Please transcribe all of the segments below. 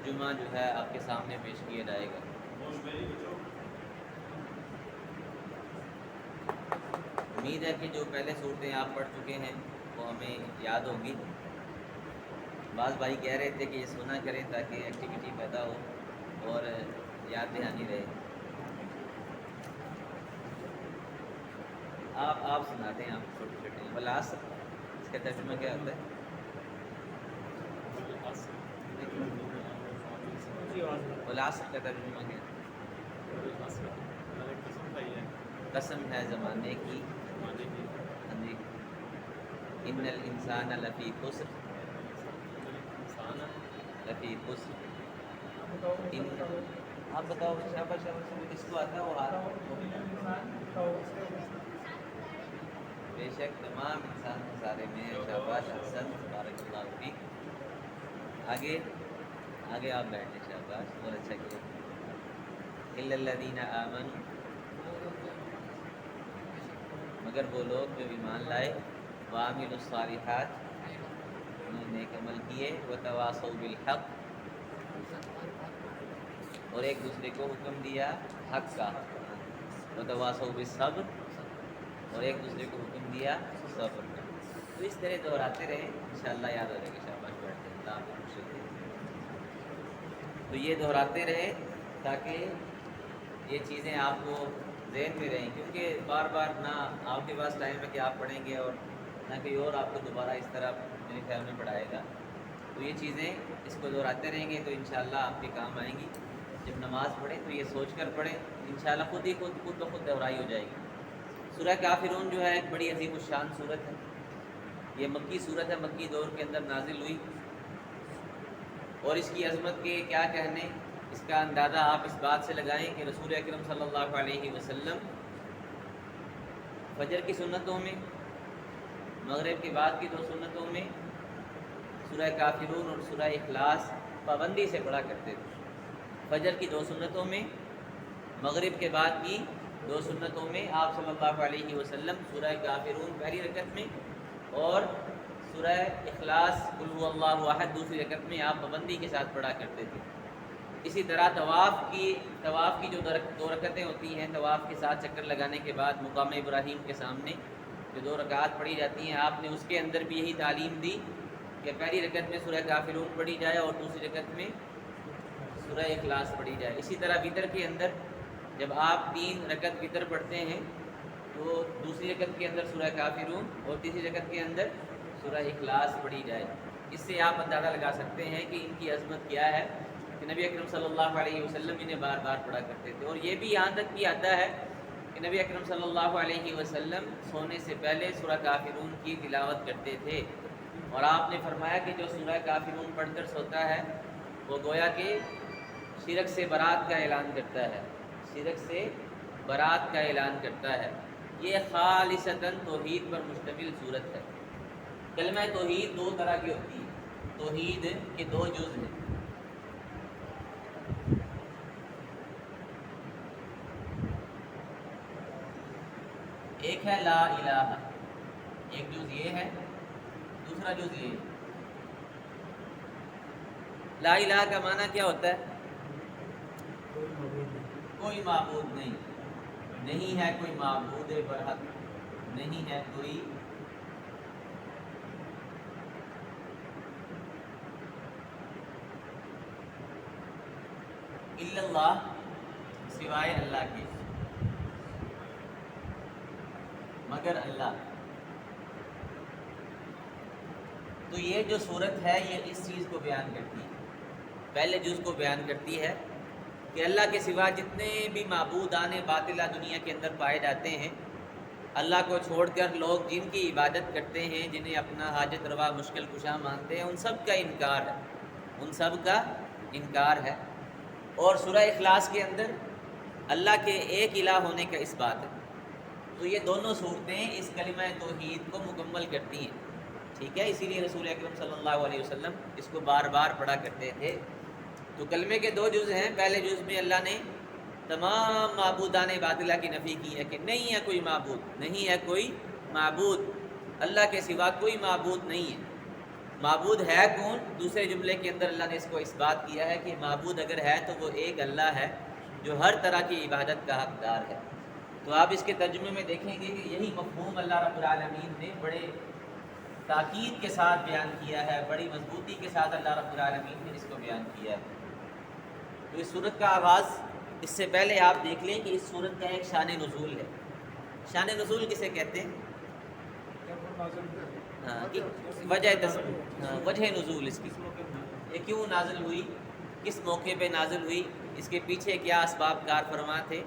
ترجمہ جو ہے آپ کے سامنے پیش کیا جائے گا۔ امید ہے کہ جو پہلے صورتیں آپ پڑھ چکے ہیں وہ ہمیں یاد ہوں گی۔ بعض بھائی کہہ رہے تھے کہ یہ سنا کریں تاکہ ایکٹیویٹی پیدا ہو اور یاد دہانی رہے۔ آپ سناتے ہیں، آپ چھوٹے چھوٹے ہیں۔ والعصر اس کا ترجمہ کیا ہوتا ہے؟ والعصر کا ترجمہ کیا ہے؟ قسم ہے زمانے کی، ہاں جی، ان الانسان لفی خسر، لفی خسر۔ آپ بتاؤ، شاباش شاباش، اس کو آتا ہے وہ ہاتھ، بے شک تمام انسان خسارے میں ہیں۔ شاباش، احسن، بارک اللہ فیک۔ آگے آگے آپ بیٹھیں، شاباش، بہت اچھا کیا۔ الا الذین آمنوا، مگر وہ لوگ جو ایمان لائے، وعملوا الصالحات، انہوں نے نیک عمل کیے، وتواصوا بالحق، اور ایک دوسرے کو حکم دیا حق کا، وتواصوا بالصبر، اور ایک دوسرے کو حکم دیا صبر کا۔ تو اس طرح دہراتے رہیں، انشاءاللہ یاد ہو جائے گا۔ شاباش، بیٹھتے ہیں، اللہ آپ کو خوشی دے۔ تو یہ دہراتے رہے تاکہ یہ چیزیں آپ کو ذہن میں رہیں، کیونکہ بار بار نہ آپ کے پاس ٹائم ہے کہ آپ پڑھیں گے اور نہ کوئی اور آپ کو دوبارہ اس طرح میرے خیال میں پڑھائے گا۔ تو یہ چیزیں اس کو دہراتے رہیں گے تو انشاءاللہ آپ کے کام آئیں گی۔ جب نماز پڑھیں تو یہ سوچ کر پڑھیں، انشاءاللہ خود بخود دہرائی ہو جائے گی۔ سورہ کافرون جو ہے ایک بڑی عظیم الشان سورت ہے۔ یہ مکی سورت ہے، مکی دور کے اندر نازل ہوئی، اور اس کی عظمت کے کیا کہنے، اس کا اندازہ آپ اس بات سے لگائیں کہ رسول اکرم صلی اللہ علیہ وسلم فجر کی سنتوں میں، مغرب کے بعد کی 2 سنتوں میں سورہ کافرون اور سورہ اخلاص پابندی سے پڑھا کرتے تھے۔ فجر کی 2 سنتوں میں، مغرب کے بعد کی 2 سنتوں میں آپ صلی اللہ علیہ وسلم سورہ کافرون پہلی رکعت میں اور سورہ اخلاص قل هو اللہ احد دوسری رکعت میں آپ پابندی کے ساتھ پڑھا کرتے تھے۔ اسی طرح طواف کی جو 2 رکعتیں ہوتی ہیں، طواف کے ساتھ چکر لگانے کے بعد مقام ابراہیم کے سامنے جو 2 رکعات پڑھی جاتی ہیں، آپ نے اس کے اندر بھی یہی تعلیم دی کہ پہلی رکعت میں سورہ کافرون پڑھی جائے اور دوسری رکعت میں سورہ اخلاص پڑھی جائے۔ اسی طرح وتر کے اندر جب آپ 3 رکعت وتر پڑھتے ہیں تو دوسری رکعت کے اندر سورہ کافرون اور تیسری رکعت کے اندر سورہ اخلاص پڑھی جائے۔ اس سے آپ اندازہ لگا سکتے ہیں کہ ان کی عظمت کیا ہے کہ نبی اکرم صلی اللہ علیہ وسلم انہیں بار بار پڑھا کرتے تھے۔ اور یہ بھی یہاں تک بھی آتا ہے کہ نبی اکرم صلی اللہ علیہ وسلم سونے سے پہلے سورہ کافرون کی تلاوت کرتے تھے، اور آپ نے فرمایا کہ جو سورہ کافرون پڑھ کر سوتا ہے وہ گویا کہ شرک سے برات کا اعلان کرتا ہے، شرک سے برات کا اعلان کرتا ہے۔ یہ خالصتاً توحید پر مشتمل صورت ہے۔ کلمہ توحید 2 طرح کی ہوتی ہے، توحید کے 2 جز ہیں۔ ایک ہے لا الہ، ایک جز یہ ہے، دوسرا جز یہ ہے۔ لا الہ کا معنی کیا ہوتا ہے؟ کوئی معبود نہیں، نہیں ہے کوئی معبود برحق، نہیں ہے کوئی الا اللہ، سوائے اللہ کے، مگر اللہ۔ تو یہ جو صورت ہے یہ اس چیز کو بیان کرتی ہے، پہلے جز کو بیان کرتی ہے کہ اللہ کے سوا جتنے بھی معبودان باطلہ دنیا کے اندر پائے جاتے ہیں، اللہ کو چھوڑ کر لوگ جن کی عبادت کرتے ہیں، جنہیں اپنا حاجت روا مشکل کشا مانتے ہیں، ان سب کا انکار ہے، ان سب کا انکار ہے۔ اور سورہ اخلاص کے اندر اللہ کے ایک الہ ہونے کا اس بات ہے۔ تو یہ دونوں صورتیں اس کلمہ توحید کو مکمل کرتی ہیں، ٹھیک ہے؟ اسی لیے رسول اکرم صلی اللہ علیہ وسلم اس کو بار بار پڑھا کرتے تھے۔ تو کلمے کے 2 جز ہیں۔ پہلے جز میں اللہ نے تمام معبودان باطلہ کی نفی کی ہے کہ نہیں ہے کوئی معبود، نہیں ہے کوئی معبود، اللہ کے سوا کوئی معبود نہیں ہے۔ معبود ہے کون؟ دوسرے جملے کے اندر اللہ نے اس کو اس بات کیا ہے کہ معبود اگر ہے تو وہ ایک اللہ ہے جو ہر طرح کی عبادت کا حقدار ہے۔ تو آپ اس کے ترجمے میں دیکھیں گے کہ یہی مفہوم اللہ رب العالمین نے بڑے تاکید کے ساتھ بیان کیا ہے، بڑی مضبوطی کے ساتھ اللہ رب العالمین نے اس کو بیان کیا ہے۔ تو اس صورت کا آغاز، اس سے پہلے آپ دیکھ لیں کہ اس صورت کا ایک شان نزول ہے۔ شان نزول کسے کہتے ہیں؟ وجہ نزول اس کی، یہ کیوں نازل ہوئی، کس موقع پہ نازل ہوئی، اس کے پیچھے کیا اسباب کار فرما تھے،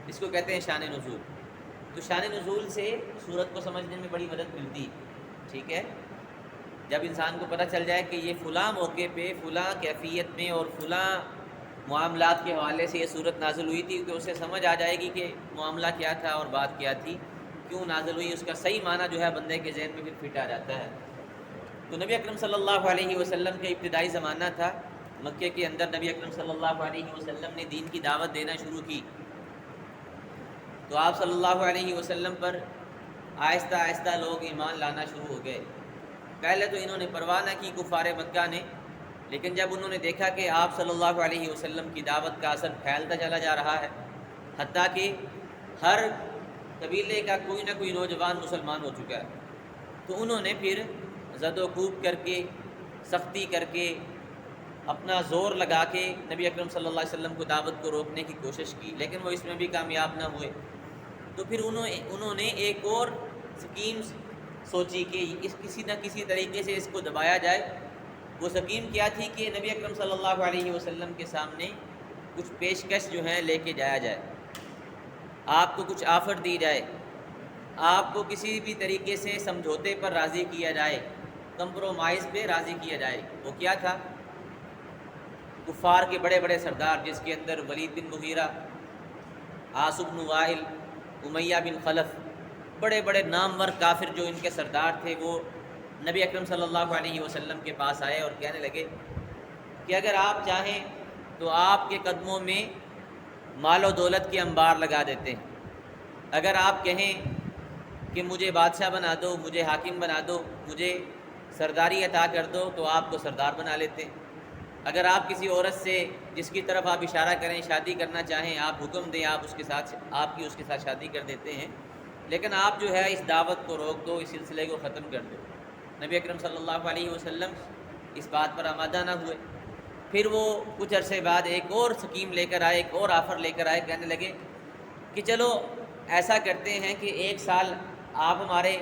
اس کو کہتے ہیں شان نزول۔ تو شان نزول سے صورت کو سمجھنے میں بڑی مدد ملتی ہے، ٹھیک ہے۔ جب انسان کو پتہ چل جائے کہ یہ فلاں موقع پہ فلاں کیفیت میں اور فلاں معاملات کے حوالے سے یہ صورت نازل ہوئی تھی، تو اسے سمجھ آ جائے گی کہ معاملہ کیا تھا اور بات کیا تھی، کیوں نازل ہوئی، اس کا صحیح معنی جو ہے بندے کے ذہن میں پھر فٹ آ جاتا ہے۔ تو نبی اکرم صلی اللہ علیہ وسلم کا ابتدائی زمانہ تھا، مکے کے اندر نبی اکرم صلی اللہ علیہ وسلم نے دین کی دعوت دینا شروع کی۔ تو آپ صلی اللہ علیہ وسلم پر آہستہ آہستہ لوگ ایمان لانا شروع ہو گئے۔ پہلے تو انہوں نے پرواہ نہ کی کفار مکہ نے، لیکن جب انہوں نے دیکھا کہ آپ صلی اللہ علیہ وسلم کی دعوت کا اثر پھیلتا چلا جا رہا ہے، حتیٰ کہ ہر قبیلے کا کوئی نہ کوئی نوجوان مسلمان ہو چکا ہے، تو انہوں نے پھر زد و کوب کر کے، سختی کر کے، اپنا زور لگا کے نبی اکرم صلی اللہ علیہ وسلم کو دعوت کو روکنے کی کوشش کی، لیکن وہ اس میں بھی کامیاب نہ ہوئے۔ تو پھر انہوں نے ایک اور سکیم سوچی کہ کسی نہ کسی طریقے سے اس کو دبایا جائے۔ وہ سکیم کیا تھی کہ نبی اکرم صلی اللہ علیہ وسلم کے سامنے کچھ پیشکش جو ہیں لے کے جایا جائے، آپ کو کچھ آفر دی جائے، آپ کو کسی بھی طریقے سے سمجھوتے پر راضی کیا جائے، کمپرومائز پہ راضی کیا جائے۔ وہ کیا تھا؟ کفار کے بڑے بڑے سردار، جس کے اندر ولید بن مغیرہ، عاص بن وائل، امیہ بن خلف، بڑے بڑے نامور کافر جو ان کے سردار تھے، وہ نبی اکرم صلی اللہ علیہ وسلم کے پاس آئے اور کہنے لگے کہ اگر آپ چاہیں تو آپ کے قدموں میں مال و دولت کے انبار لگا دیتے ہیں، اگر آپ کہیں کہ مجھے بادشاہ بنا دو، مجھے حاکم بنا دو، مجھے سرداری عطا کر دو، تو آپ کو سردار بنا لیتے ہیں، اگر آپ کسی عورت سے جس کی طرف آپ اشارہ کریں شادی کرنا چاہیں، آپ حکم دیں، آپ اس کے ساتھ شادی کر دیتے ہیں، لیکن آپ جو ہے اس دعوت کو روک دو، اس سلسلے کو ختم کر دو۔ نبی اکرم صلی اللہ علیہ وسلم اس بات پر آمادہ نہ ہوئے۔ پھر وہ کچھ عرصے بعد ایک اور سکیم لے کر آئے، ایک اور آفر لے کر آئے، کہنے لگے کہ چلو ایسا کرتے ہیں کہ 1 سال آپ ہمارے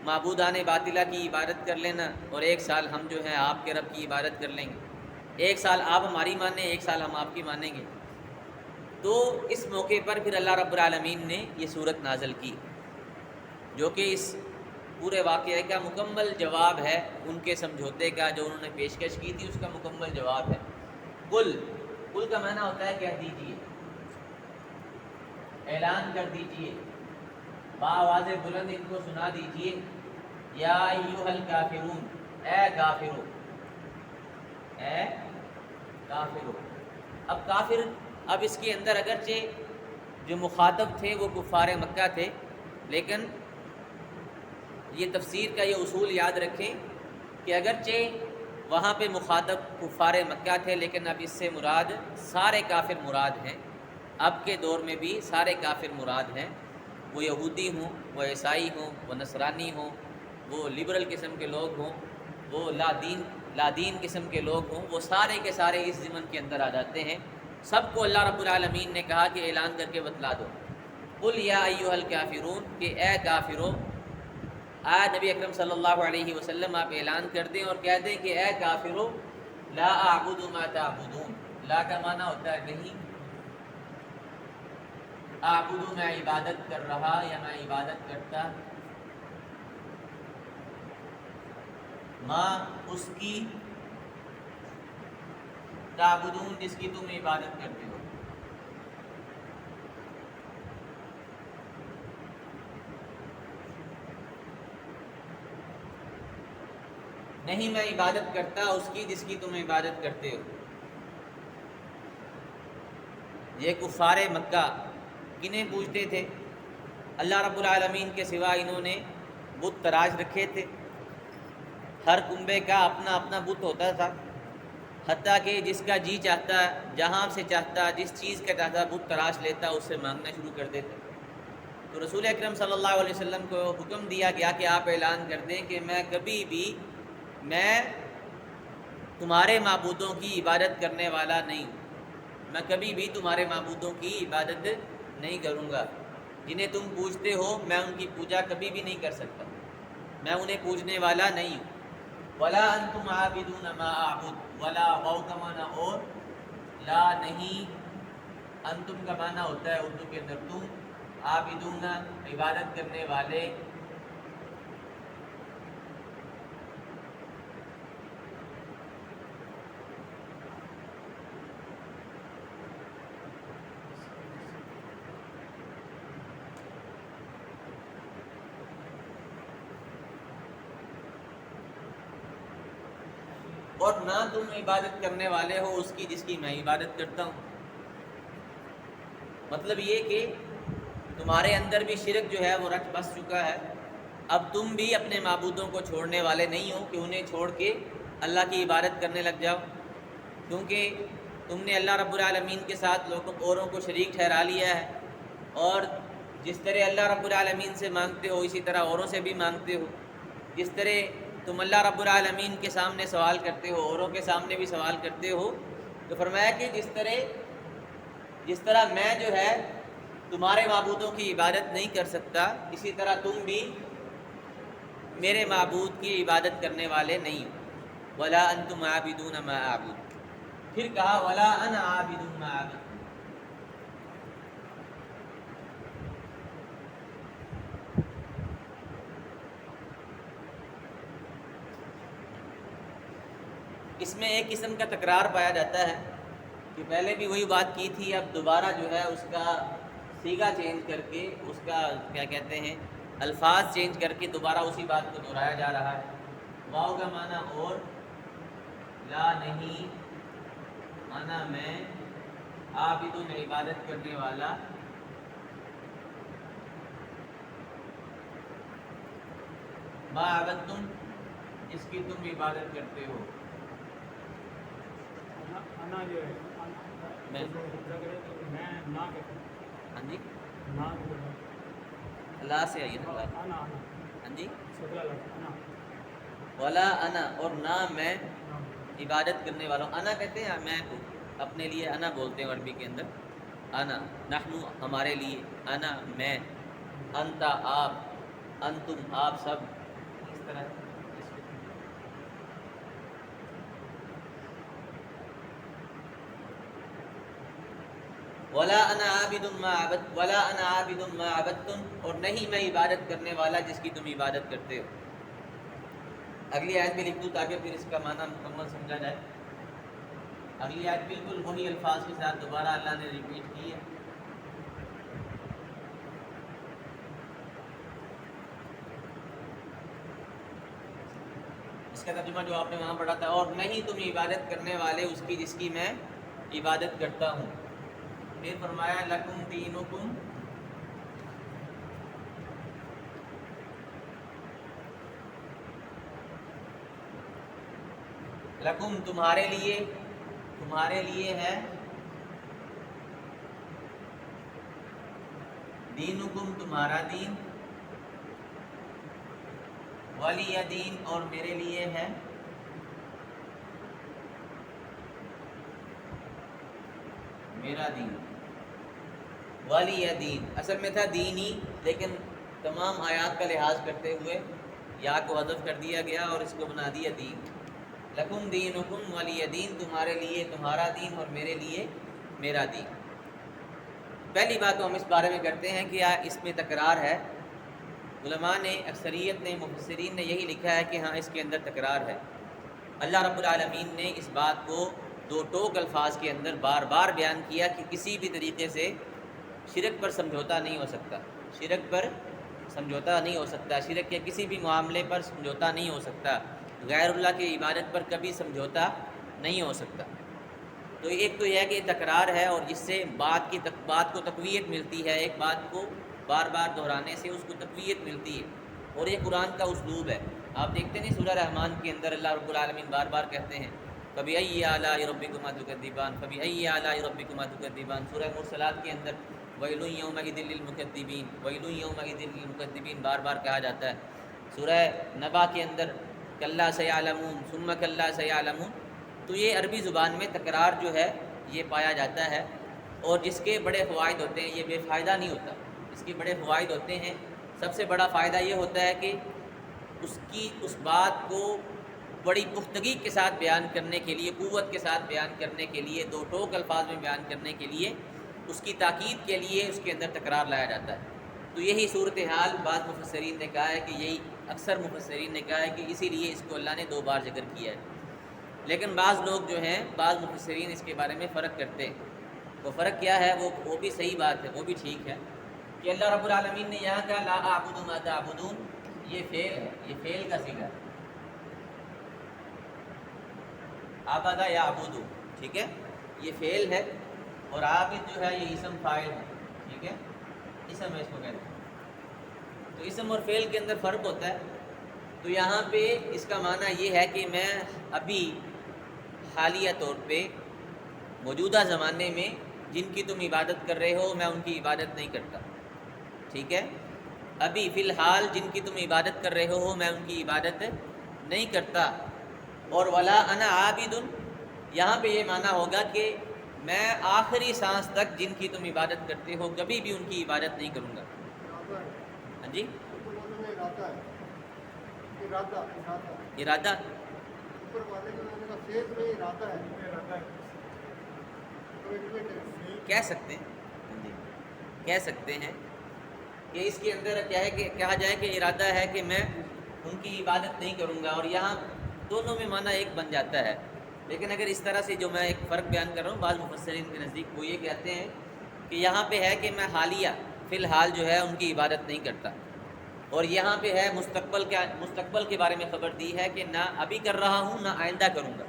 معبودان باطلہ کی عبادت کر لینا، اور 1 سال ہم جو ہے آپ کے رب کی عبادت کر لیں گے، 1 سال آپ ہماری مانیں، 1 سال ہم آپ کی مانیں گے۔ تو اس موقع پر پھر اللہ رب العالمین نے یہ صورت نازل کی، جو کہ اس پورے واقعے کا مکمل جواب ہے، ان کے سمجھوتے کا جو انہوں نے پیشکش کی تھی اس کا مکمل جواب ہے۔ قل کا معنی ہوتا ہے کہہ دیجئے، اعلان کر دیجئے، بآواز بلند ان کو سنا دیجئے، یا ایھا الکافرون، اے کافرو، اے کافرو۔ اب کافر، اب اس کے اندر اگرچہ جو مخاطب تھے وہ کفار مکہ تھے، لیکن یہ تفسیر کا یہ اصول یاد رکھیں کہ اگرچہ وہاں پہ مخاطب کفار مکہ تھے، لیکن اب اس سے مراد سارے کافر مراد ہیں۔ اب کے دور میں بھی سارے کافر مراد ہیں، وہ یہودی ہوں، وہ عیسائی ہوں، وہ نصرانی ہوں، وہ لبرل قسم کے لوگ ہوں، وہ لا دین قسم کے لوگ ہوں، وہ سارے کے سارے اس ضمن کے اندر آ جاتے ہیں۔ سب کو اللہ رب العالمین نے کہا کہ اعلان کر کے بتلا دو، قل یا ایھا الکافرون، کہ اے کافرو، نبی اکرم صلی اللہ علیہ وسلم آپ اعلان کر دیں اور کہہ دیں کہ اے کافرو، لا اعبد ما تعبدون، لا کا معنی ہوتا ہے نہیں، اعبد میں عبادت کر رہا یا میں عبادت کرتا، ماں اس کی، تعبدون جس کی تم عبادت کرتے ہو۔ نہیں میں عبادت کرتا اس کی جس کی تم عبادت کرتے ہو۔ یہ کفار مکہ کنہیں پوجتے تھے؟ اللہ رب العالمین کے سوا انہوں نے بت تراش رکھے تھے، ہر کنبے کا اپنا اپنا بت ہوتا تھا، حتیٰ کہ جس کا جی چاہتا، جہاں سے چاہتا، جس چیز کا چاہتا بت تراش لیتا، اس سے مانگنا شروع کر دیتا۔ تو رسول اکرم صلی اللہ علیہ وسلم کو حکم دیا گیا کہ آپ اعلان کر دیں کہ میں تمہارے معبودوں کی عبادت کرنے والا نہیں ہوں، میں کبھی بھی تمہارے معبودوں کی عبادت نہیں کروں گا، جنہیں تم پوجتے ہو میں ان کی پوجا کبھی بھی نہیں کر سکتا، میں انہیں پوجنے والا نہیں ہوں۔ ولا انتم عابدون ما اعبد، ولا واو کا معنی اور، لا نہیں، انتم کا معنی ہوتا ہے اردو کے اندر تم، عابدون عبادت کرنے والے، اور نہ تم عبادت کرنے والے ہو اس کی جس کی میں عبادت کرتا ہوں۔ مطلب یہ کہ تمہارے اندر بھی شرک جو ہے وہ رچ بس چکا ہے، اب تم بھی اپنے معبودوں کو چھوڑنے والے نہیں ہو کہ انہیں چھوڑ کے اللہ کی عبادت کرنے لگ جاؤ، کیونکہ تم نے اللہ رب العالمین کے ساتھ اوروں کو شریک ٹھہرا لیا ہے، اور جس طرح اللہ رب العالمین سے مانگتے ہو اسی طرح اوروں سے بھی مانگتے ہو، جس طرح تم اللہ رب العالمین کے سامنے سوال کرتے ہو اوروں کے سامنے بھی سوال کرتے ہو۔ تو فرمایا کہ جس طرح میں جو ہے تمہارے معبودوں کی عبادت نہیں کر سکتا، اسی طرح تم بھی میرے معبود کی عبادت کرنے والے نہیں ہو۔ ولا انتم عابدون ما اعبد، پھر کہا ولا انا عابد ما عبد۔ اس میں ایک قسم کا تکرار پایا جاتا ہے کہ پہلے بھی وہی بات کی تھی، اب دوبارہ جو ہے اس کا صیغہ چینج کر کے، اس کا کیا کہتے ہیں الفاظ چینج کر کے دوبارہ اسی بات کو دہرایا جا رہا ہے۔ واو کا معنی اور، لا نہیں، انا میں، عابد عبادت کرنے والا، ما عبدتم جس کی تم عبادت کرتے ہو۔ انا جو ہے میں نہ ہاں جی نہ اللہ سے آئیے نا اللہ، انا ہاں جی انا ولا انا اور نہ میں عبادت کرنے والوں، انا کہتے ہیں میں کو، اپنے لیے انا بولتے ہیں عربی کے اندر، انا نحنو ہمارے لیے، انا میں، انتا آپ، انتم آپ سب، اس طرح۔ ولا انا عابد ما عبد، ولا انا عابد ما عبدتم، اور نہیں میں عبادت کرنے والا جس کی تم عبادت کرتے ہو۔ اگلی آیت بھی لکھ دوں تاکہ پھر اس کا معنی مکمل سمجھا جائے۔ اگلی آیت بالکل وہی الفاظ کے ساتھ دوبارہ اللہ نے ریپیٹ کی ہے۔ اس کا ترجمہ جو آپ نے وہاں پڑھا تھا، اور نہیں تم عبادت کرنے والے اس کی جس کی میں عبادت کرتا ہوں۔ پھر فرمایا لکم دینکم، لکم تمہارے لیے، تمہارے لیے ہے، دینکم تمہارا دین، ولی دین اور میرے لیے ہے، میرا دین، ولی دین اصل میں تھا دینی، لیکن تمام آیات کا لحاظ کرتے ہوئے یا کو حذف کر دیا گیا اور اس کو بنا دیا دین۔ لکم دینکم ولی دین، تمہارے لیے تمہارا دین اور میرے لیے میرا دین۔ پہلی بات تو ہم اس بارے میں کرتے ہیں کہ اس میں تکرار ہے۔ علماء نے، اکثریت نے، مفسرین نے یہی لکھا ہے کہ ہاں اس کے اندر تکرار ہے۔ اللہ رب العالمین نے اس بات کو دو ٹوک الفاظ کے اندر بار بار بیان کیا کہ کسی بھی طریقے سے شرک پر سمجھوتا نہیں ہو سکتا، شرک پر سمجھوتا نہیں ہو سکتا، شرک کے کسی بھی معاملے پر سمجھوتا نہیں ہو سکتا، غیر اللہ کی عبادت پر کبھی سمجھوتا نہیں ہو سکتا۔ تو ایک تو یہ ہے کہ تکرار ہے، اور جس سے بات کو تقویت ملتی ہے، ایک بات کو بار بار دہرانے سے اس کو تقویت ملتی ہے۔ اور یہ قرآن کا اسلوب ہے. آپ دیکھتے نہیں سورہ رحمان کے اندر اللہ رب العالمین بار بار کہتے ہیں فَبِأَيِّ آلَاءِ رَبِّكُمَا تُكَذِّبَانِ فَبِأَيِّ آلَاءِ رَبِّكُمَا تُكَذِّبَانِ. سورہ مرسلات کے اندر وَيْلٌ يَوْمَئِذٍ لِّلْمُكَذِّبِينَ وَيْلٌ يَوْمَئِذٍ لِّلْمُكَذِّبِينَ بار بار کہا جاتا ہے. سورہ نبا کے اندر کَلَّا سَيَعْلَمُونَ ثُمَّ كَلَّا سَيَعْلَمُونَ. تو یہ عربی زبان میں تکرار جو ہے یہ پایا جاتا ہے، اور جس کے بڑے فوائد ہوتے ہیں، یہ بے فائدہ نہیں ہوتا، اس کے بڑے فوائد ہوتے ہیں. سب سے بڑا فائدہ یہ ہوتا ہے کہ اس بات کو بڑی پختگی کے ساتھ بیان کرنے کے لیے، قوت کے ساتھ بیان کرنے کے لیے، دو ٹوک الفاظ میں بیان کرنے کے لیے، اس کی تاکید کے لیے اس کے اندر تکرار لایا جاتا ہے. تو یہی صورتحال بعض مفسرین نے کہا ہے کہ یہی اکثر مفسرین نے کہا ہے کہ اسی لیے اس کو اللہ نے 2 بار ذکر کیا ہے. لیکن بعض لوگ جو ہیں، بعض مفسرین اس کے بارے میں فرق کرتے ہیں. وہ فرق کیا ہے؟ وہ بھی صحیح بات ہے، وہ بھی ٹھیک ہے کہ اللہ رب العالمین نے یہاں کہا لا اعبد ما تعبدون، یہ فعل ہے، یہ فعل کا صیغہ ہے. عبد یعبد، ٹھیک ہے، یہ فعل ہے، اور عابد جو ہے یہ اسم فاعل ہے. ٹھیک ہے، اسم ہے اس کو کہتے ہیں. تو اسم اور فعل کے اندر فرق ہوتا ہے. تو یہاں پہ اس کا معنی یہ ہے کہ میں ابھی حالیہ طور پہ موجودہ زمانے میں جن کی تم عبادت کر رہے ہو میں ان کی عبادت نہیں کرتا. ٹھیک ہے، ابھی فی الحال جن کی تم عبادت کر رہے ہو میں ان کی عبادت نہیں کرتا. اور ولا انا عابد، یہاں پہ یہ معنی ہوگا کہ میں آخری سانس تک جن کی تم عبادت کرتے ہو کبھی بھی ان کی عبادت نہیں کروں گا. ہاں جی، ارادہ کہہ سکتے ہیں، جی کہہ سکتے ہیں کہ اس کے اندر کیا ہے کہ کہا جائے کہ ارادہ ہے کہ میں ان کی عبادت نہیں کروں گا، اور یہاں دونوں میں معنی ایک بن جاتا ہے. لیکن اگر اس طرح سے جو میں ایک فرق بیان کر رہا ہوں بعض مفسرین کے نزدیک وہ یہ کہتے ہیں کہ یہاں پہ ہے کہ میں حالیہ فی الحال جو ہے ان کی عبادت نہیں کرتا، اور یہاں پہ ہے مستقبل کے بارے میں خبر دی ہے کہ نہ ابھی کر رہا ہوں نہ آئندہ کروں گا.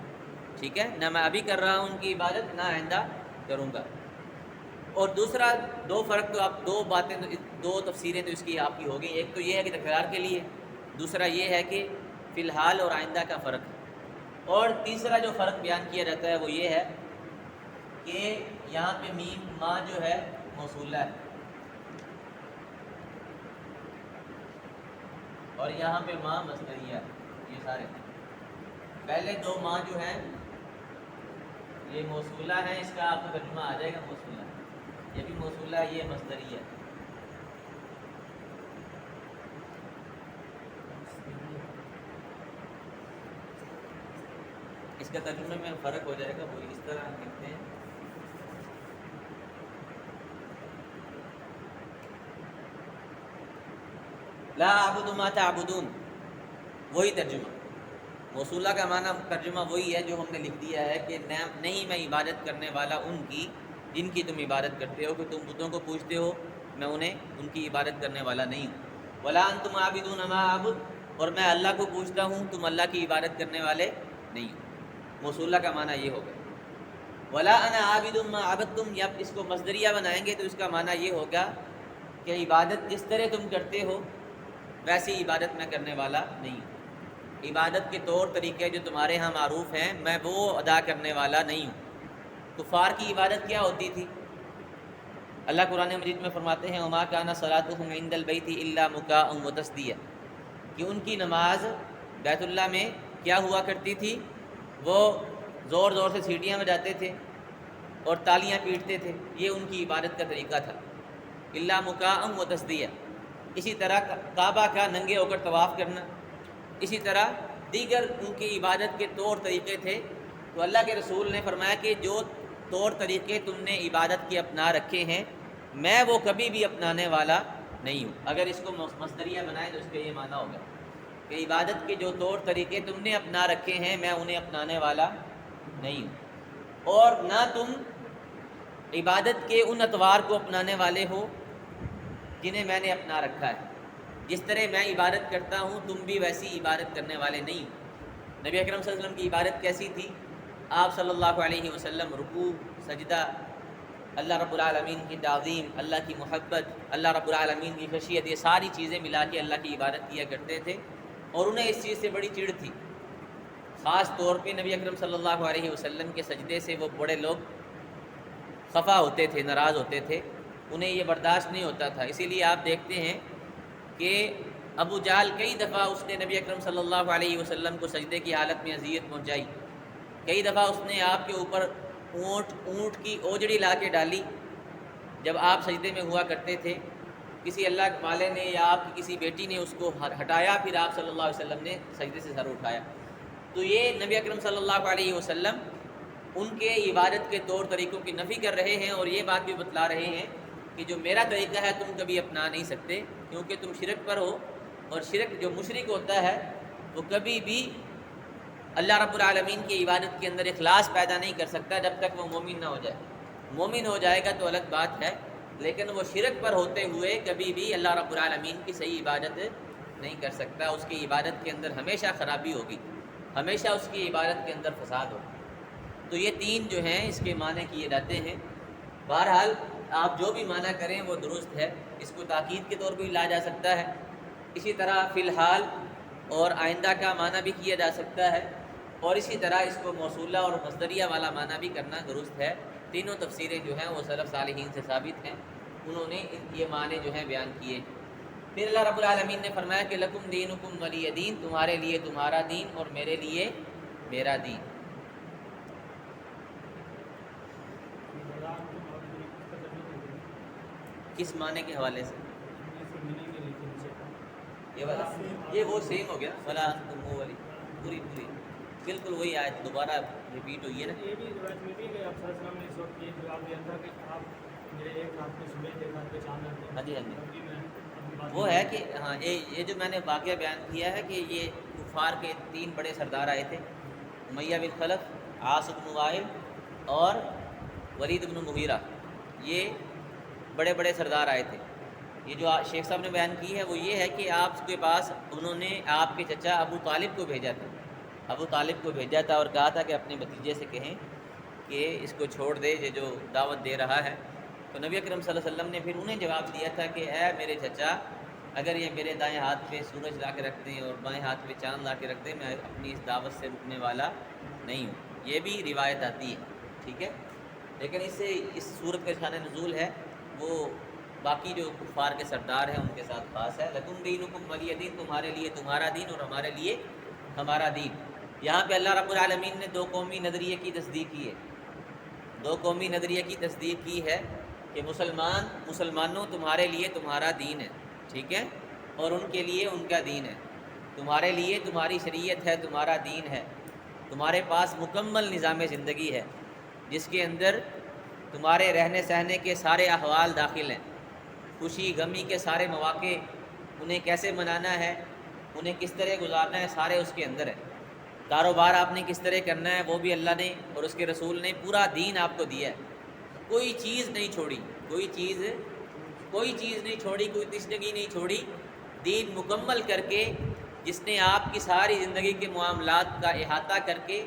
ٹھیک ہے، نہ میں ابھی کر رہا ہوں ان کی عبادت نہ آئندہ کروں گا. اور دوسرا 2 فرق تو آپ 2 باتیں 2 تفسیریں تو اس کی آپ کی ہو گئی. ایک تو یہ ہے کہ تکرار کے لیے، دوسرا یہ ہے کہ فی الحال اور آئندہ کا فرق ہے. اور تیسرا جو فرق بیان کیا جاتا ہے وہ یہ ہے کہ یہاں پہ میم ما جو ہے موصولہ ہے، اور یہاں پہ ما مصدریہ ہے. یہ سارے پہلے 2 ما جو ہیں یہ موصولہ ہے، اس کا آپ کو ترجمہ آ جائے گا. موصولہ یہ بھی موصولہ ہے، یہ مصدریہ ہے. اس کا ترجمے میں فرق ہو جائے گا، وہ اس طرح لکھتے ہیں لا اعبد ما تعبدون، وہی ترجمہ. موصولہ کا معنی ترجمہ وہی ہے جو ہم نے لکھ دیا ہے کہ نہیں میں عبادت کرنے والا ان کی جن کی تم عبادت کرتے ہو، کہ تم بتوں کو پوجتے ہو، میں انہیں ان کی عبادت کرنے والا نہیں ہوں. ولا انتم عابدون ما اعبد، اور میں اللہ کو پوجتا ہوں تم اللہ کی عبادت کرنے والے نہیں ہو. موصولہ کا معنی یہ ہوگا. ولا انا عابد ما عبدتم، یا اس کو مصدریہ بنائیں گے تو اس کا معنی یہ ہوگا کہ عبادت جس طرح تم کرتے ہو ویسی عبادت میں کرنے والا نہیں ہوں. عبادت کے طور طریقے جو تمہارے ہاں معروف ہیں میں وہ ادا کرنے والا نہیں ہوں. کفار کی عبادت کیا ہوتی تھی؟ اللہ قرآن مجید میں فرماتے ہیں وما کان صلاتهم عند البیت الا مکاء وتصدیہ، کہ ان کی نماز بیت اللہ میں کیا ہوا کرتی تھی؟ وہ زور زور سے سیٹیاں بجاتے تھے اور تالیاں پیٹتے تھے، یہ ان کی عبادت کا طریقہ تھا. الا مکاء وتصدیہ. اسی طرح کعبہ کا ننگے ہو کر طواف کرنا، اسی طرح دیگر ان کی عبادت کے طور طریقے تھے. تو اللہ کے رسول نے فرمایا کہ جو طور طریقے تم نے عبادت کے اپنا رکھے ہیں میں وہ کبھی بھی اپنانے والا نہیں ہوں. اگر اس کو مصدریہ بنائیں تو اس کا یہ معنی ہوگا کہ عبادت کے جو طور طریقے تم نے اپنا رکھے ہیں میں انہیں اپنانے والا نہیں ہوں، اور نہ تم عبادت کے ان اطوار کو اپنانے والے ہو جنہیں میں نے اپنا رکھا ہے. جس طرح میں عبادت کرتا ہوں تم بھی ویسی عبادت کرنے والے نہیں. نبی اکرم صلی اللہ علیہ وسلم کی عبادت کیسی تھی؟ آپ صلی اللہ علیہ وسلم رکوع، سجدہ اللہ رب العالمین کی تعظیم، اللہ کی محبت، اللہ رب العالمین کی خشیت، یہ ساری چیزیں ملا کے اللہ کی عبادت کیا کرتے تھے، اور انہیں اس چیز سے بڑی چڑ تھی۔ خاص طور پہ نبی اکرم صلی اللہ علیہ وسلم کے سجدے سے وہ بڑے لوگ خفا ہوتے تھے، ناراض ہوتے تھے، انہیں یہ برداشت نہیں ہوتا تھا۔ اسی لیے آپ دیکھتے ہیں کہ ابو جہل کئی دفعہ اس نے نبی اکرم صلی اللہ علیہ وسلم کو سجدے کی حالت میں اذیت پہنچائی، کئی دفعہ اس نے آپ کے اوپر اونٹ کی اوجڑی لا کے ڈالی جب آپ سجدے میں ہوا کرتے تھے۔ کسی اللہ والے نے یا آپ کی کسی بیٹی نے اس کو ہٹایا، پھر آپ صلی اللہ علیہ وسلم نے سجدے سے سر اٹھایا۔ تو یہ نبی اکرم صلی اللہ علیہ وسلم ان کے عبادت کے طور طریقوں کی نفی کر رہے ہیں، اور یہ بات بھی بتلا رہے ہیں کہ جو میرا طریقہ ہے تم کبھی اپنا نہیں سکتے، کیونکہ تم شرک پر ہو، اور شرک جو مشرک ہوتا ہے وہ کبھی بھی اللہ رب العالمین کی عبادت کے اندر اخلاص پیدا نہیں کر سکتا جب تک وہ مومن نہ ہو جائے۔ مومن ہو جائے گا تو الگ بات ہے، لیکن وہ شرک پر ہوتے ہوئے کبھی بھی اللہ رب العالمین کی صحیح عبادت نہیں کر سکتا۔ اس کی عبادت کے اندر ہمیشہ خرابی ہوگی، ہمیشہ اس کی عبادت کے اندر فساد ہوگا۔ تو یہ تین جو ہیں اس کے معنی کیے جاتے ہیں۔ بہرحال آپ جو بھی معنی کریں وہ درست ہے، اس کو تاکید کے طور پہ بھی لایا جا سکتا ہے، اسی طرح فی الحال اور آئندہ کا معنی بھی کیا جا سکتا ہے، اور اسی طرح اس کو موصولہ اور مصدریہ والا معنی بھی کرنا درست ہے۔ تینوں تفسیریں جو ہیں وہ سلف صالحین سے ثابت ہیں، انہوں نے یہ معنی جو ہیں بیان کیے۔ پھر اللہ رب العالمین نے فرمایا کہ لکم دینکم ولی دین، تمہارے لیے تمہارا دین اور میرے لیے میرا دین۔ کس معنی کے حوالے سے؟ یہ والا، یہ وہ سیم ہو گیا، ولا انتم والی پوری بالکل وہی آیت دوبارہ ریپیٹ ہوئی ہے نا۔ یہ بھی روایت میں بھی کہ آپ صلی اللہ علیہ وسلم نے اس وقت یہ جواب دیا تھا کہ آپ میرے ایک ہاتھ میں صبح ایک ہاتھ پہ چاند رکھتے ہیں۔ ہاں جی ہاں جی، وہ ہے کہ ہاں یہ جو میں نے واقعہ بیان کیا ہے کہ یہ کفار کے تین بڑے سردار آئے تھے، امیہ بن خلف، عاص بن وائل اور ولید بن مغیرہ، یہ بڑے بڑے سردار آئے تھے۔ یہ جو شیخ صاحب نے بیان کی ہے وہ یہ ہے کہ آپ کے پاس انہوں نے آپ کے چچا ابو طالب کو بھیجا تھا، ابو طالب کو بھیجا تھا اور کہا تھا کہ اپنے بھتیجے سے کہیں کہ اس کو چھوڑ دے، یہ جو دعوت دے رہا ہے۔ تو نبی اکرم صلی اللہ علیہ وسلم نے پھر انہیں جواب دیا تھا کہ اے میرے چچا، اگر یہ میرے دائیں ہاتھ پہ سورج لا کے رکھ دیں اور بائیں ہاتھ پہ چاند لا کے رکھ دیں، میں اپنی اس دعوت سے رکنے والا نہیں ہوں۔ یہ بھی روایت آتی ہے، ٹھیک ہے، لیکن اس صورت کا شان نزول ہے وہ باقی جو کفار کے سردار ہیں ان کے ساتھ خاص ہے۔ لکم دینکم ولی دین، تمہارے لیے تمہارا دین اور ہمارے لیے ہمارا دین۔ یہاں پہ اللہ رب العالمین نے دو قومی نظریے کی تصدیق کی ہے، دو قومی نظریے کی تصدیق کی ہے کہ مسلمانوں تمہارے لیے تمہارا دین ہے، ٹھیک ہے، اور ان کے لیے ان کا دین ہے۔ تمہارے لیے تمہاری شریعت ہے، تمہارا دین ہے، تمہارے پاس مکمل نظام زندگی ہے جس کے اندر تمہارے رہنے سہنے کے سارے احوال داخل ہیں، خوشی غمی کے سارے مواقع، انہیں کیسے منانا ہے، انہیں کس طرح گزارنا ہے، سارے اس کے اندر ہے۔ کاروبار آپ نے کس طرح کرنا ہے وہ بھی اللہ نے اور اس کے رسول نے پورا دین آپ کو دیا ہے، کوئی چیز نہیں چھوڑی، کوئی چیز نہیں چھوڑی، کوئی تشنگی نہیں چھوڑی، دین مکمل کر کے جس نے آپ کی ساری زندگی کے معاملات کا احاطہ کر کے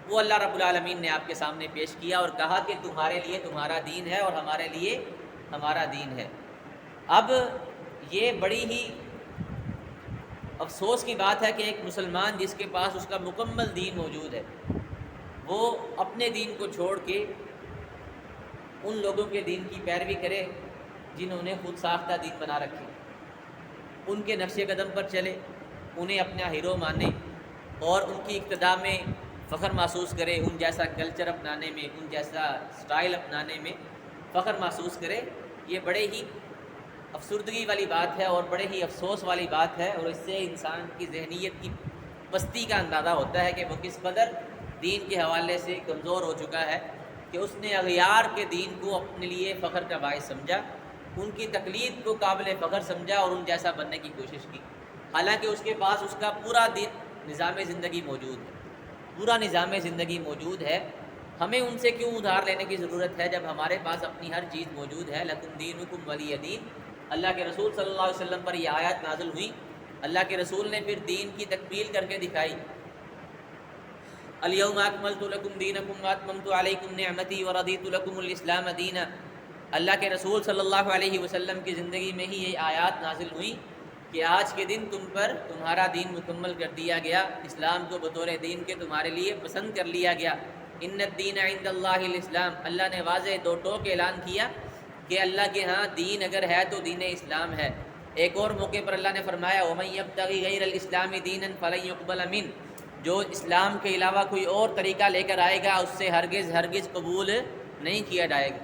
وہ اللہ رب العالمین نے آپ کے سامنے پیش کیا اور کہا کہ تمہارے لیے تمہارا دین ہے اور ہمارے لیے ہمارا دین ہے۔ اب یہ بڑی ہی افسوس کی بات ہے کہ ایک مسلمان جس کے پاس اس کا مکمل دین موجود ہے، وہ اپنے دین کو چھوڑ کے ان لوگوں کے دین کی پیروی کرے جنہوں نے خود ساختہ دین بنا رکھے، ان کے نقش قدم پر چلے، انہیں اپنا ہیرو مانے اور ان کی اقتداء میں فخر محسوس کرے، ان جیسا کلچر اپنانے میں، ان جیسا سٹائل اپنانے میں فخر محسوس کرے۔ یہ بڑے ہی افسردگی والی بات ہے اور بڑے ہی افسوس والی بات ہے، اور اس سے انسان کی ذہنیت کی پستی کا اندازہ ہوتا ہے کہ وہ کس قدر دین کے حوالے سے کمزور ہو چکا ہے کہ اس نے اغیار کے دین کو اپنے لیے فخر کا باعث سمجھا، ان کی تقلید کو قابل فخر سمجھا اور ان جیسا بننے کی کوشش کی، حالانکہ اس کے پاس اس کا پورا نظام زندگی موجود ہے، پورا نظام زندگی موجود ہے۔ ہمیں ان سے کیوں ادھار لینے کی ضرورت ہے جب ہمارے پاس اپنی ہر چیز موجود ہے؟ لکم دینکم ولی دین، اللہ کے رسول صلی اللہ علیہ وسلم پر یہ آیات نازل ہوئی، اللہ کے رسول نے پھر دین کی تکمیل کر کے دکھائی۔ الیوم اکملت لکم دینکم واتممت علیکم نعمتی ورضیت لکم الاسلام دینا۔ اللہ کے رسول صلی اللہ علیہ وسلم کی زندگی میں ہی یہ آیات نازل ہوئی کہ آج کے دن تم پر تمہارا دین مکمل کر دیا گیا، اسلام کو بطور دین کے تمہارے لیے پسند کر لیا گیا۔ ان الدین عند اللہ الاسلام، اللہ نے واضح دو ٹوک اعلان کیا کہ اللہ کے ہاں دین اگر ہے تو دین اسلام ہے۔ ایک اور موقع پر اللہ نے فرمایا وَمَن يَبْتَغِ غَيْرَ الْإِسْلَامِ دِينًا فَلَن يُقْبَلَ مِنْهُ، جو اسلام کے علاوہ کوئی اور طریقہ لے کر آئے گا اس سے ہرگز قبول نہیں کیا جائے گا۔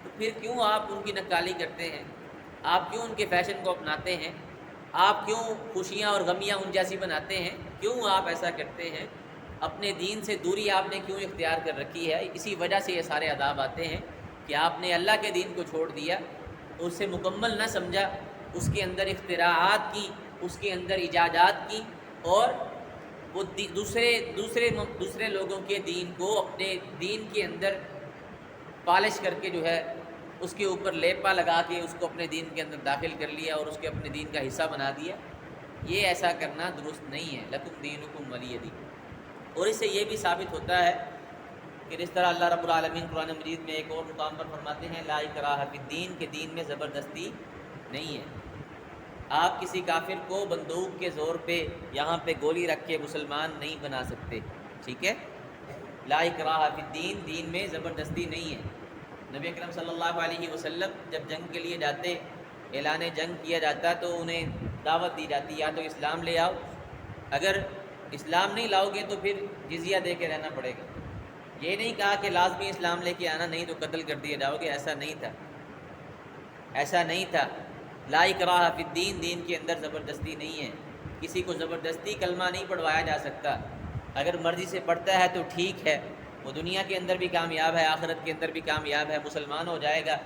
تو پھر کیوں آپ ان کی نقالی کرتے ہیں؟ آپ کیوں ان کے فیشن کو اپناتے ہیں؟ آپ کیوں خوشیاں اور غمیاں ان جیسی بناتے ہیں؟ کیوں آپ ایسا کرتے ہیں؟ اپنے دین سے دوری آپ نے کیوں اختیار کر رکھی ہے؟ اسی وجہ سے یہ سارے عذاب آتے ہیں کہ آپ نے اللہ کے دین کو چھوڑ دیا، اسے مکمل نہ سمجھا، اس کے اندر اختراعات کی، اس کے اندر ایجادات کی، اور وہ دوسرے لوگوں کے دین کو اپنے دین کے اندر پالش کر کے جو ہے اس کے اوپر لیپا لگا کے اس کو اپنے دین کے اندر داخل کر لیا اور اس کے اپنے دین کا حصہ بنا دیا۔ یہ ایسا کرنا درست نہیں ہے۔ لکم دینکم ولی دین۔ اور اس سے یہ بھی ثابت ہوتا ہے کہ جس طرح اللہ رب العالمین قرآن مجید میں ایک اور مقام پر فرماتے ہیں لا اکراہ فی الدین، کہ دین میں زبردستی نہیں ہے۔ آپ کسی کافر کو بندوق کے زور پہ یہاں پہ گولی رکھ کے مسلمان نہیں بنا سکتے، ٹھیک ہے؟ لا اکراہ فی الدین، دین میں زبردستی نہیں ہے۔ نبی اکرم صلی اللہ علیہ وسلم جب جنگ کے لیے جاتے، اعلان جنگ کیا جاتا تو انہیں دعوت دی جاتی یا تو اسلام لے آؤ، اگر اسلام نہیں لاؤ گے تو پھر جزیہ دے کے رہنا پڑے گا۔ یہ نہیں کہا کہ لازمی اسلام لے کے آنا، نہیں تو قتل کر دیے جاؤ گے، ایسا نہیں تھا، ایسا نہیں تھا۔ لا اکراہ فی الدین، دین کے اندر زبردستی نہیں ہے۔ کسی کو زبردستی کلمہ نہیں پڑھوایا جا سکتا، اگر مرضی سے پڑھتا ہے تو ٹھیک ہے، وہ دنیا کے اندر بھی کامیاب ہے، آخرت کے اندر بھی کامیاب ہے، مسلمان ہو جائے گا،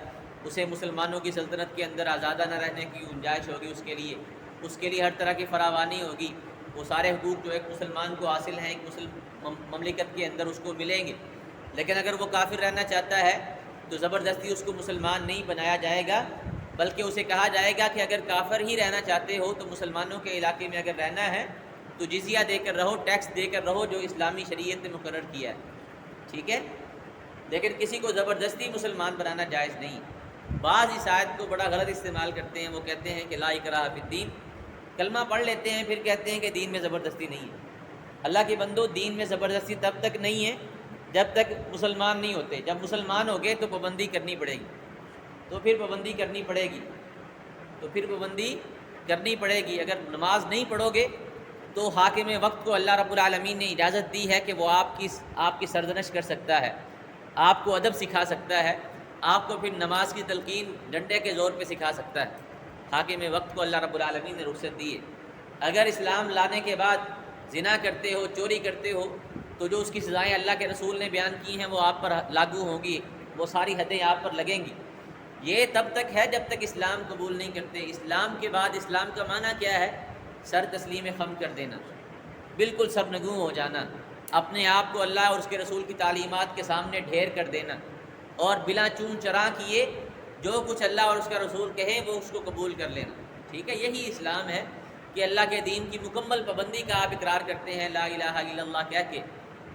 اسے مسلمانوں کی سلطنت کے اندر آزادہ نہ رہنے کی گنجائش ہوگی، اس کے لیے ہر طرح کی فراوانی ہوگی، وہ سارے حقوق جو ایک مسلمان کو حاصل ہیں ایک مملکت کے اندر اس کو ملیں گے۔ لیکن اگر وہ کافر رہنا چاہتا ہے تو زبردستی اس کو مسلمان نہیں بنایا جائے گا، بلکہ اسے کہا جائے گا کہ اگر کافر ہی رہنا چاہتے ہو تو مسلمانوں کے علاقے میں اگر رہنا ہے تو جزیہ دے کر رہو، ٹیکس دے کر رہو جو اسلامی شریعت نے مقرر کیا ہے، ٹھیک ہے؟ لیکن کسی کو زبردستی مسلمان بنانا جائز نہیں۔ بعض اس آیت کو بڑا غلط استعمال کرتے ہیں، وہ کہتے ہیں کہ لا اکراہ فی الدین، کلمہ پڑھ لیتے ہیں پھر کہتے ہیں کہ دین میں زبردستی نہیں ہے۔ اللہ کے بندو، دین میں زبردستی تب تک نہیں ہے جب تک مسلمان نہیں ہوتے۔ جب مسلمان ہو گئے تو پابندی کرنی پڑے گی، تو پھر پابندی کرنی پڑے گی۔ اگر نماز نہیں پڑھو گے تو حاکم وقت کو اللہ رب العالمین نے اجازت دی ہے کہ وہ آپ کی سرزنش کر سکتا ہے، آپ کو ادب سکھا سکتا ہے، آپ کو پھر نماز کی تلقین ڈنڈے کے زور پہ سکھا سکتا ہے۔ حاکم وقت کو اللہ رب العالمین نے رخصت دی ہے۔ اگر اسلام لانے کے بعد زنا کرتے ہو، چوری کرتے ہو، تو جو اس کی سزائیں اللہ کے رسول نے بیان کی ہیں وہ آپ پر لاگو ہوں گی، وہ ساری حدیں آپ پر لگیں گی۔ یہ تب تک ہے جب تک اسلام قبول نہیں کرتے۔ اسلام کے بعد اسلام کا معنی کیا ہے؟ سر تسلیم خم کر دینا، بالکل سرنگوں ہو جانا، اپنے آپ کو اللہ اور اس کے رسول کی تعلیمات کے سامنے ڈھیر کر دینا، اور بلا چون چراں کیے جو کچھ اللہ اور اس کا رسول کہے وہ اس کو قبول کر لینا، ٹھیک ہے؟ یہی اسلام ہے کہ اللہ کے دین کی مکمل پابندی کا آپ اقرار کرتے ہیں، لا الہ الا اللہ کہہ کے،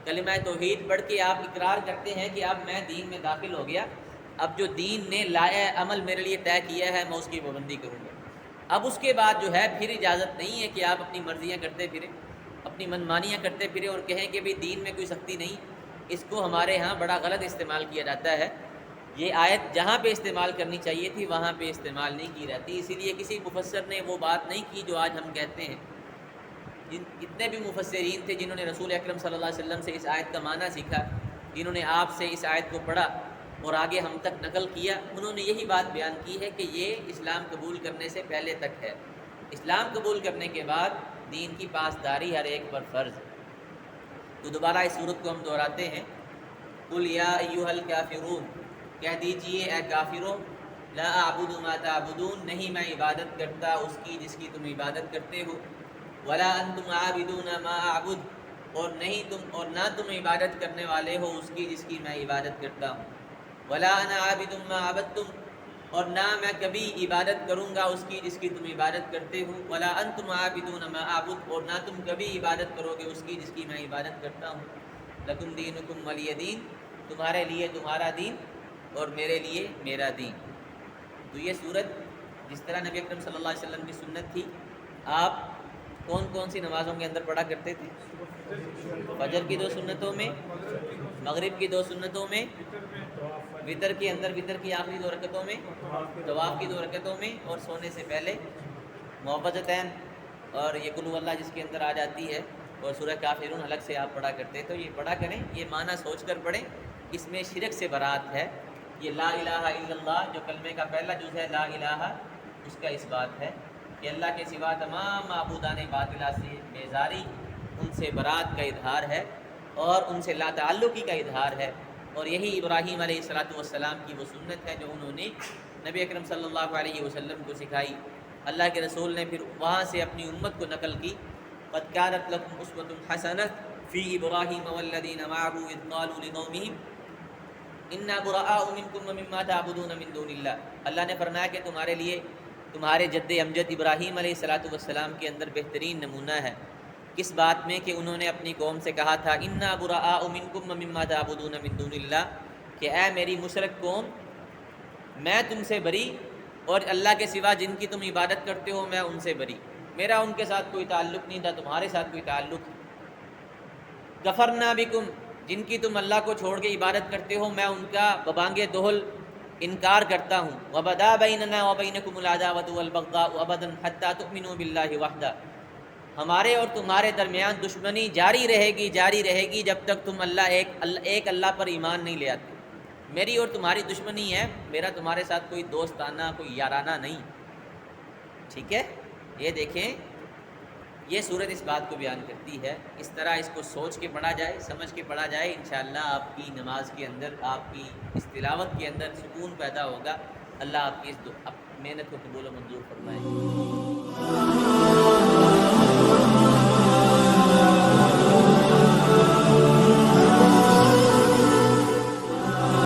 کلمہ توحید پڑھ کے آپ اقرار کرتے ہیں کہ اب میں دین میں داخل ہو گیا، اب جو دین نے لایا عمل میرے لیے طے کیا ہے میں اس کی پابندی کروں گا۔ اب اس کے بعد جو ہے پھر اجازت نہیں ہے کہ آپ اپنی مرضیاں کرتے پھریں، اپنی منمانیاں کرتے پھریں اور کہیں کہ بھی دین میں کوئی سختی نہیں۔ اس کو ہمارے ہاں بڑا غلط استعمال کیا جاتا ہے۔ یہ آیت جہاں پہ استعمال کرنی چاہیے تھی وہاں پہ استعمال نہیں کی جاتی، اسی لیے کسی مفسر نے وہ بات نہیں کی جو آج ہم کہتے ہیں۔ کتنے بھی مفسرین تھے جنہوں نے رسول اکرم صلی اللہ علیہ وسلم سے اس آیت کا معنی سیکھا، جنہوں نے آپ سے اس آیت کو پڑھا اور آگے ہم تک نقل کیا، انہوں نے یہی بات بیان کی ہے کہ یہ اسلام قبول کرنے سے پہلے تک ہے۔ اسلام قبول کرنے کے بعد دین کی پاسداری ہر ایک پر فرض ہے۔ تو دوبارہ اس صورت کو ہم دہراتے ہیں، قل یا ایھا الکافرون، کہہ دیجئے اے کافروں، لا اعبد ما تعبدون، نہیں میں عبادت کرتا اس کی جس کی تم عبادت کرتے ہو، ولا انتم عابدون ما اعبد، اور نہ تم عبادت کرنے والے ہو اس کی جس کی میں عبادت کرتا ہوں، ولا انا عابد ما عبدتم، اور نہ میں کبھی عبادت کروں گا اس کی جس کی تم عبادت کرتے ہو، ولا انتم عابدون ما اعبد، اور نہ تم کبھی عبادت کرو گے اس کی جس کی میں عبادت کرتا ہوں۔ لکم دینکم ولی دین، تمہارے لیے تمہارا دین اور میرے لیے میرا دین۔ تو یہ صورت جس طرح نبی اکرم صلی اللہ علیہ وسلم کی سنت تھی، آپ کون کون سی نمازوں کے اندر پڑھا کرتے تھے؟ فجر کی 2 سنتوں میں، مغرب کی 2 سنتوں میں، وطر کے اندر وطر کی آخری 2 رکعتوں میں، طواف کی 2 رکعتوں میں، اور سونے سے پہلے معوذتین اور یہ قل هو اللہ جس کے اندر آ جاتی ہے، اور سورہ کافرون الگ سے آپ پڑھا کرتے، تو یہ پڑھا کریں، یہ معنی سوچ کر پڑھیں، اس میں شرک سے برات ہے۔ یہ لا الہ الا اللہ جو کلمے کا پہلا جز ہے لا الہ، اس کا اس بات ہے کہ اللہ کے سوا تمام معبودان باطلہ سے بیزاری، ان سے برات کا اظہار ہے اور ان سے لا تعلقی کا اظہار ہے، اور یہی ابراہیم علیہ السلام کی وہ سنت ہے جو انہوں نے نبی اکرم صلی اللہ علیہ وسلم کو سکھائی۔ اللہ کے رسول نے پھر وہاں سے اپنی امت کو نقل کی، قد كانت لكم اسوة حسنة في ابراہیم والذین معه اذ قالوا لقومهم انا براء منکم ومما تعبدون من دون اللہ۔ اللہ نے فرمایا کہ تمہارے لیے تمہارے جد امجد ابراہیم علیہ السلام کے اندر بہترین نمونہ ہے، کس بات میں کہ انہوں نے اپنی قوم سے کہا تھا انا براء منکم ومما تعبدون من دون اللہ، کہ اے میری مشرک قوم، میں تم سے بری اور اللہ کے سوا جن کی تم عبادت کرتے ہو میں ان سے بری، میرا ان کے ساتھ کوئی تعلق نہیں تھا، تمہارے ساتھ کوئی تعلق ہے۔ کفرنا بکم، جن کی تم اللہ کو چھوڑ کے عبادت کرتے ہو میں ان کا ببانگ دہل انکار کرتا ہوں۔ وبدا بیننا وبینکم العداوۃ والبغضاء ابدا حتی تؤمنوا باللہ وحدہ، ہمارے اور تمہارے درمیان دشمنی جاری رہے گی جب تک تم ایک اللہ پر ایمان نہیں لے آتے۔ میری اور تمہاری دشمنی ہے، میرا تمہارے ساتھ کوئی دوستانہ کوئی یارانہ نہیں، ٹھیک ہے۔ یہ دیکھیں، یہ صورت اس بات کو بیان کرتی ہے، اس طرح اس کو سوچ کے پڑھا جائے، سمجھ کے پڑھا جائے، انشاءاللہ آپ کی نماز کے اندر، آپ کی اس تلاوت کے اندر سکون پیدا ہوگا۔ اللہ آپ کی اس محنت کو قبول و منظور فرمائے۔